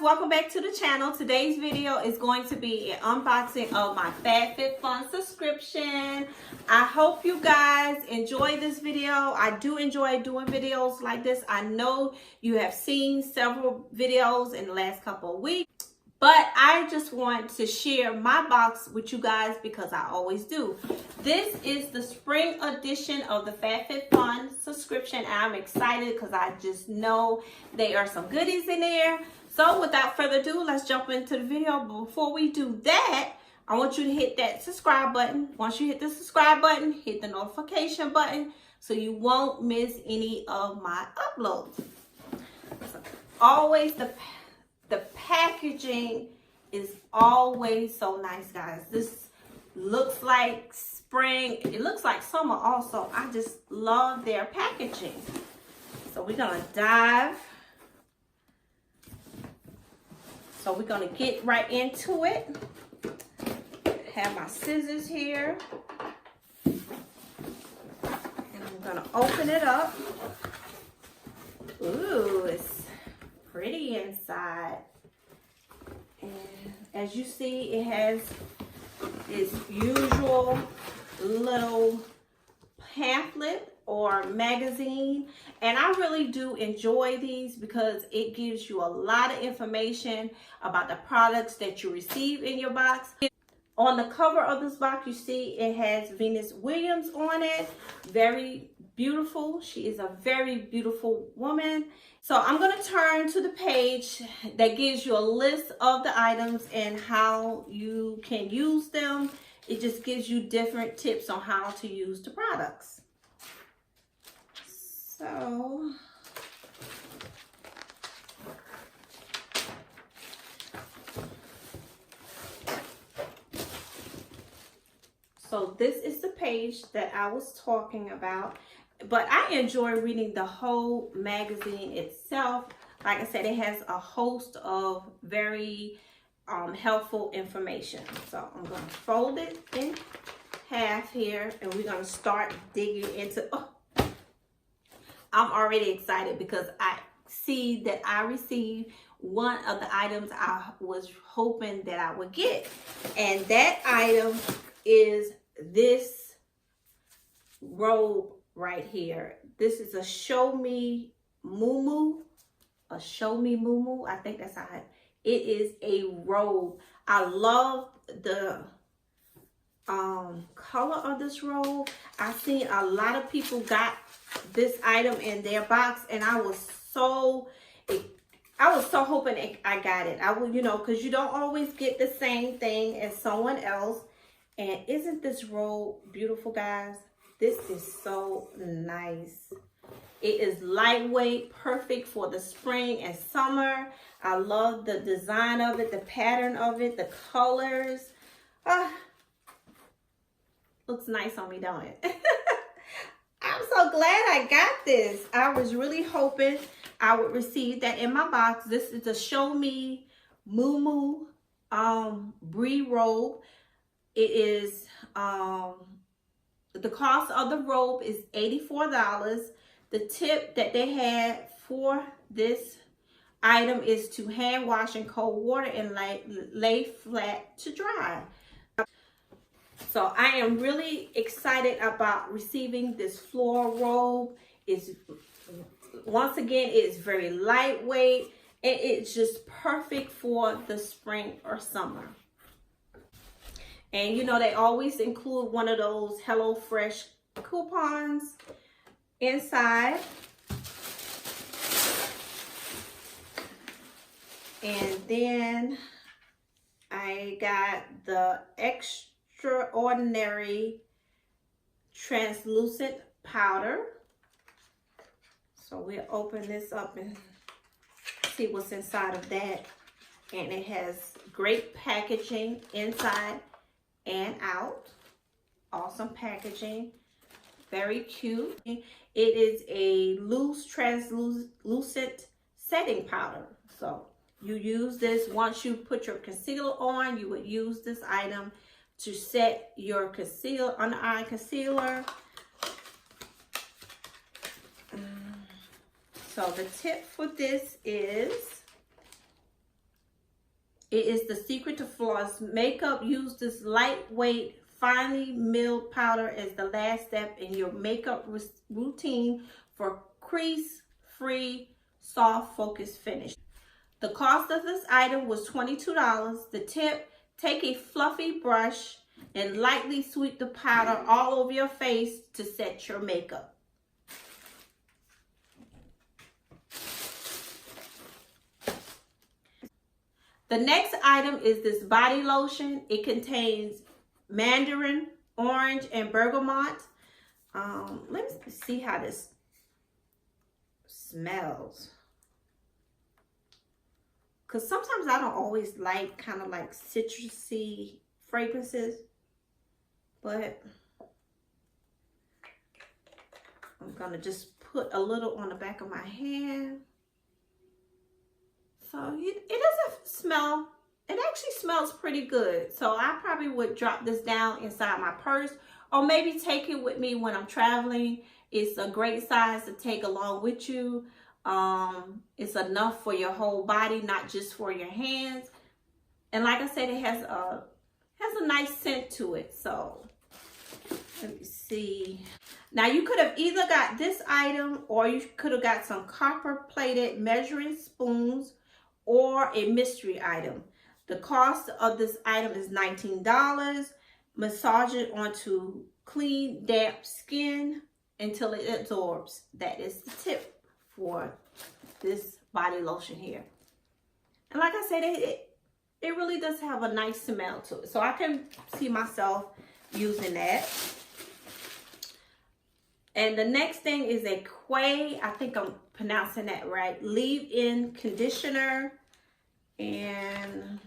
welcome back to the channel. Today's video is going to be an unboxing of my FabFitFun subscription. I hope you guys enjoy this video. I do enjoy doing videos like this. I know you have seen several videos in the last couple of weeks, but I just want to share my box with you guys because I always do. This is the spring edition of the FabFitFun subscription. I'm excited because I just know there are some goodies in there. So without further ado, let's jump into the video. But before we do that, I want you to hit that subscribe button. Once you hit the subscribe button, hit the notification button so you won't miss any of my uploads. So always the packaging is always so nice, guys. This looks like spring. It looks like summer also. I just love their packaging. So we're gonna dive. So we're gonna get right into it. Have my scissors here. And I'm gonna open it up. Ooh, it's pretty inside. And as you see, it has its usual little pamphlet or magazine, and I really do enjoy these because it gives you a lot of information about the products that you receive in your box. On the cover of this box, you see it has Venus Williams on it. Very beautiful. She is a very beautiful woman. So I'm going to turn to the page that gives you a list of the items and how you can use them. It just gives you different tips on how to use the products. So this is the page that I was talking about, but I enjoy reading the whole magazine itself. Like I said, it has a host of very helpful information. So I'm going to fold it in half here, and we're going to start digging into. Oh, I'm already excited because I see that I received one of the items I was hoping that I would get, and that item is this robe right here. This is a Show Me Muumuu. A Show Me Muumuu. I think that's how it is. A robe. I love the color of this robe. I've seen a lot of people got this item in their box, and I was so hoping I got it. I would, because you don't always get the same thing as someone else. And isn't this robe beautiful, guys? This is so nice. It is lightweight, perfect for the spring and summer. I love the design of it, the pattern of it, the colors. Looks nice on me, don't it? I'm so glad I got this. I was really hoping I would receive that in my box. This is a Show Me Muumuu Brie robe. It is, the cost of the robe is $84. The tip that they had for this item is to hand wash in cold water and lay flat to dry. So I am really excited about receiving this floral robe. Once again, it's very lightweight, and it's just perfect for the spring or summer. And they always include one of those HelloFresh coupons inside. And then I got the Extraordinary Translucent Powder. So we'll open this up and see what's inside of that. And it has great packaging inside and out. Awesome packaging. Very cute. It is a loose translucent setting powder. So you use this once you put your concealer on. You would use this item to set your under eye concealer. So the tip for this is It is the secret to flawless makeup. Use this lightweight, finely milled powder as the last step in your makeup routine for crease-free, soft, focused finish. The cost of this item was $22. The tip, take a fluffy brush and lightly sweep the powder all over your face to set your makeup. The next item is this body lotion. It contains mandarin, orange, and bergamot. Let me see how this smells. Because sometimes I don't always like kind of like citrusy fragrances. But I'm going to just put a little on the back of my hand. So it doesn't smell, it actually smells pretty good. So I probably would drop this down inside my purse or maybe take it with me when I'm traveling. It's a great size to take along with you. It's enough for your whole body, not just for your hands. And like I said, it has a nice scent to it. So let me see. Now you could have either got this item or you could have got some copper plated measuring spoons or a mystery item. The cost of this item is $19. Massage it onto clean, damp skin until it absorbs. That is the tip for this body lotion here. And like I said, it really does have a nice smell to it. So I can see myself using that. And the next thing is a Quay, I think I'm pronouncing that right, leave-in conditioner. And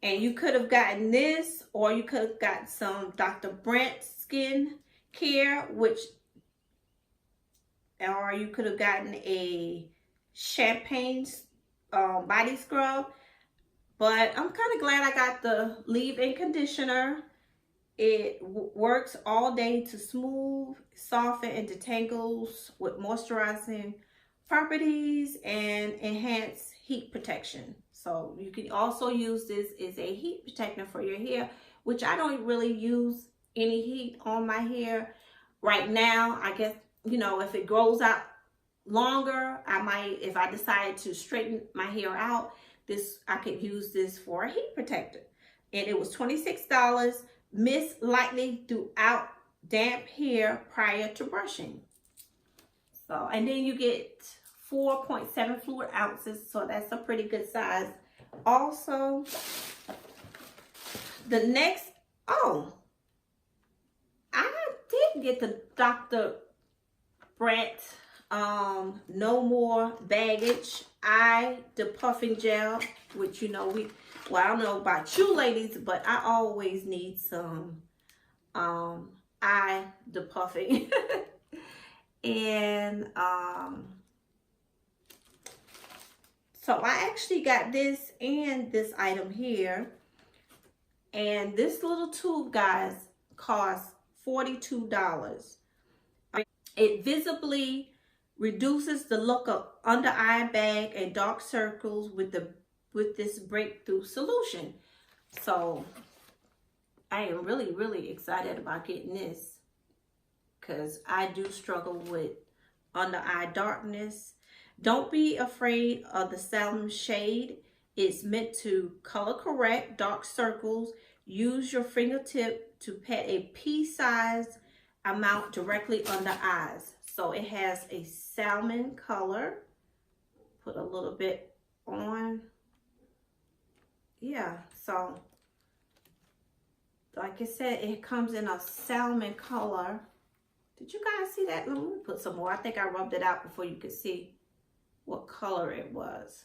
you could have gotten this, or you could have got some Dr. Brent Skin Care, or you could have gotten a champagne body scrub. But I'm kind of glad I got the leave-in conditioner. It works all day to smooth, soften, and detangles with moisturizing properties and enhance heat protection. So you can also use this as a heat protector for your hair, which I don't really use any heat on my hair right now. I guess, you know, if it grows out longer, I might, if I decide to straighten my hair out, I could use this for a heat protector. And it was $26. Mist lightly throughout damp hair prior to brushing. So, and then you get 4.7 fluid ounces, so that's a pretty good size. Also, the next, I did get the Dr. Brent No More Baggage Eye Depuffing Gel, which, you know, I don't know about you ladies, but I always need some eye depuffing. And so I actually got this and this item here. And this little tube, guys, costs $42. It visibly reduces the look of under eye bag and dark circles with this breakthrough solution. So I am really, really excited about getting this, because I do struggle with under eye darkness. Don't be afraid of the salmon shade. It's meant to color correct dark circles. Use your fingertip to pat a pea-sized amount directly under eyes. So it has a salmon color. Put a little bit on. Yeah, so like I said, it comes in a salmon color. Did you guys see that? Let me put some more. I think I rubbed it out before you could see what color it was.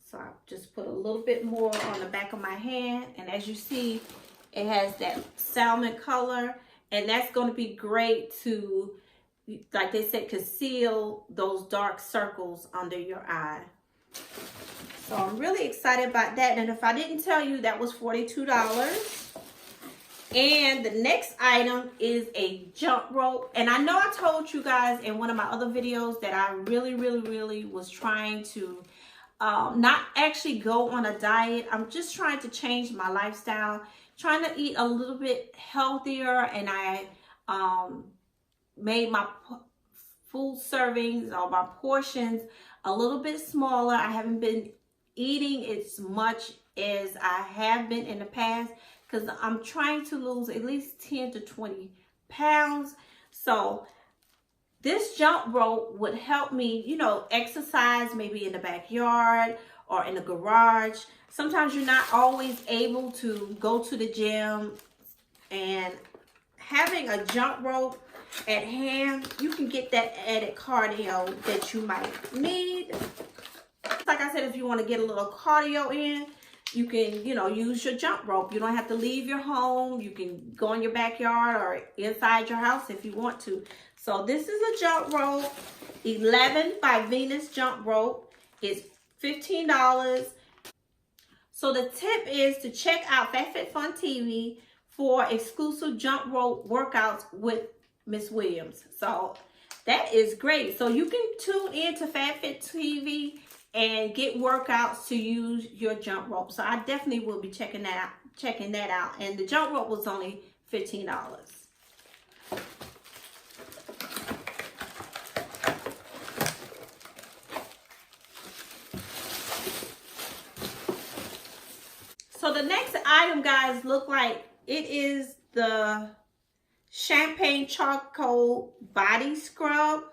So I just put a little bit more on the back of my hand. And as you see, it has that salmon color. And that's going to be great to, like they said, conceal those dark circles under your eye. So I'm really excited about that. And if I didn't tell you, that was $42. And the next item is a jump rope. And I know I told you guys in one of my other videos that I really was trying to not actually go on a diet. I'm just trying to change my lifestyle, trying to eat a little bit healthier, and I made my food servings or my portions a little bit smaller. I haven't been eating as much as I have been in the past because I'm trying to lose at least 10 to 20 pounds. So this jump rope would help me, you know, exercise maybe in the backyard or in the garage. Sometimes you're not always able to go to the gym, and having a jump rope at hand, you can get that added cardio that you might need. Like I said, if you want to get a little cardio in, you can, you know, use your jump rope. You don't have to leave your home. You can go in your backyard or inside your house if you want to. So this is a jump rope, 11 by Venus jump rope. It's $15. So the tip is to check out FabFitFun TV for exclusive jump rope workouts with Miss Williams. So that is great. So you can tune in to FabFit TV and get workouts to use your jump rope. So I definitely will be checking that out. And the jump rope was only $15. So the next item, guys, look like it is the champagne charcoal body scrub,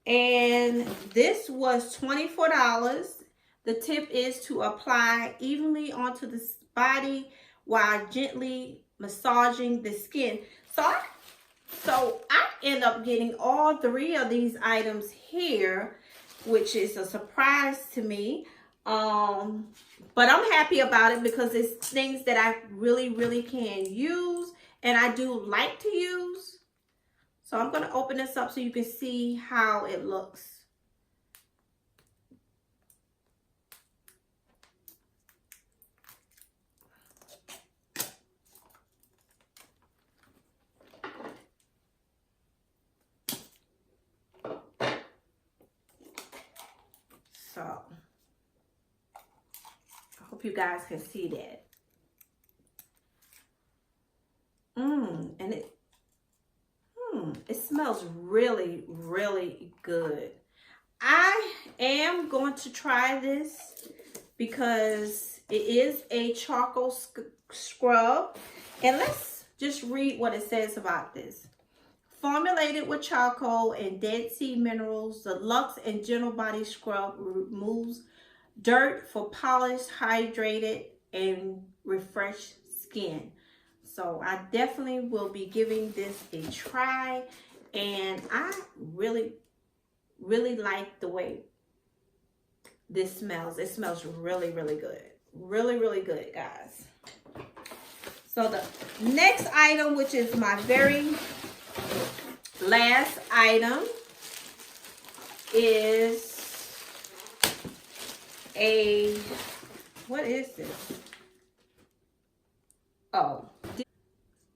and this was $24. The tip is to apply evenly onto the body while gently massaging the skin. So I end up getting all three of these items here, which is a surprise to me. But I'm happy about it because it's things that I really can use and I do like to use. So I'm going to open this up so you can see how it looks. So I hope you guys can see that. And it smells really good. I am going to try this because it is a charcoal scrub. And let's just read what it says about this. Formulated with charcoal and Dead Sea minerals, the Luxe and Gentle Body Scrub removes dirt for polished, hydrated, and refreshed skin. So I definitely will be giving this a try, and I really like the way this smells. It smells really good. Really good, guys. So the next item, which is my very last item, is what is this? Oh,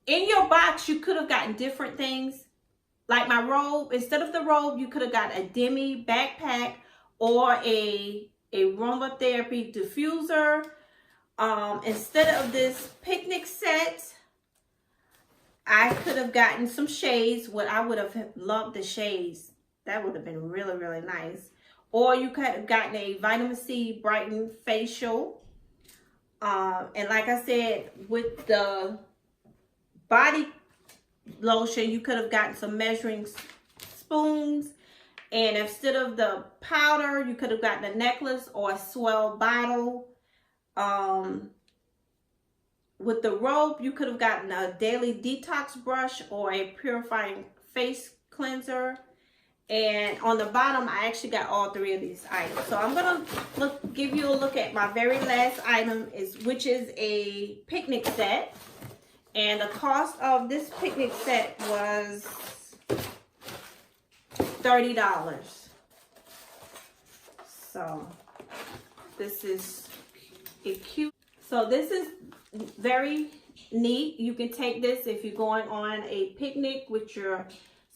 in your box you could have gotten different things. Like my robe, instead of the robe, you could have got a demi backpack or a aromatherapy diffuser. Instead of this picnic set, I could have gotten some shades. What I would have loved the shades. That would have been really nice. Or you could have gotten a vitamin C brighten facial. And like I said, with the body lotion, you could have gotten some measuring spoons. And instead of the powder, you could have gotten a necklace or a swell bottle. With the robe, you could have gotten a daily detox brush or a purifying face cleanser. And on the bottom, I actually got all three of these items. So I'm gonna give you a look at my very last item, which is a picnic set. And the cost of this picnic set was $30. So this is a cute. So this is very neat. You can take this if you're going on a picnic with your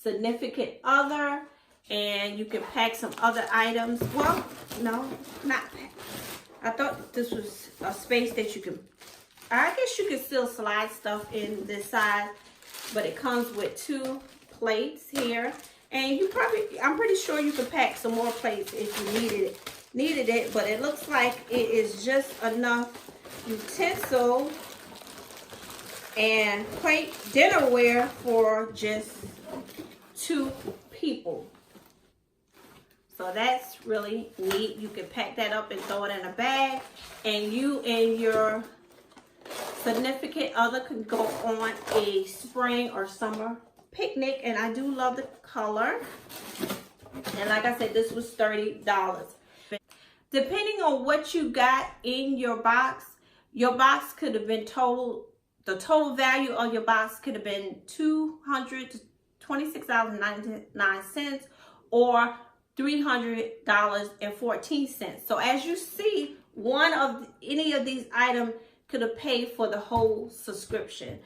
significant other. And you can pack some other items. Well, no, not pack. I thought this was a space that you can, I guess you can still slide stuff in this side, but it comes with 2 plates here. And you probably, I'm pretty sure you could pack some more plates if you needed it, but it looks like it is just enough utensil and plate dinnerware for just 2 people. So that's really neat. You can pack that up and throw it in a bag, and you and your significant other can go on a spring or summer picnic. And I do love the color. And like I said, this was $30. Depending on what you got in your box could have been the total value of your box could have been $226.99 or $300.14. So as you see, any of these items could have paid for the whole subscription.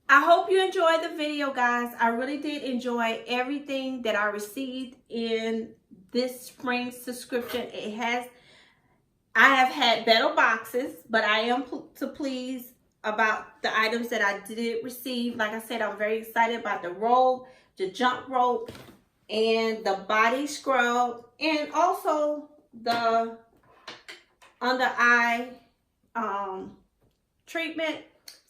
I hope you enjoyed the video, guys. I really did enjoy everything that I received in this spring subscription. I have had better boxes, but I am pleased about the items that I did receive. Like I said, I'm very excited about the robe, the jump rope, and the body scrub, and also the under eye treatment.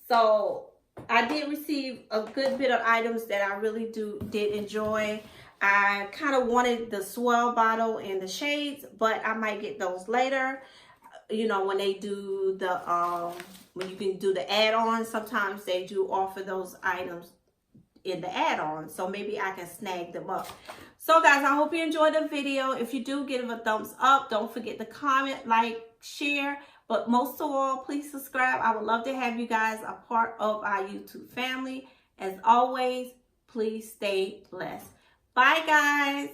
So I did receive a good bit of items that I really did enjoy. I kind of wanted the swell bottle and the shades, but I might get those later. You know, when they do the when you can do the add-ons, sometimes they do offer those items in the add-on, so maybe I can snag them up. So guys, I hope you enjoyed the video. If you do, give it a thumbs up. Don't forget to comment, like, share, but most of all, please subscribe. I would love to have you guys a part of our YouTube family. As always, please stay blessed. Bye guys.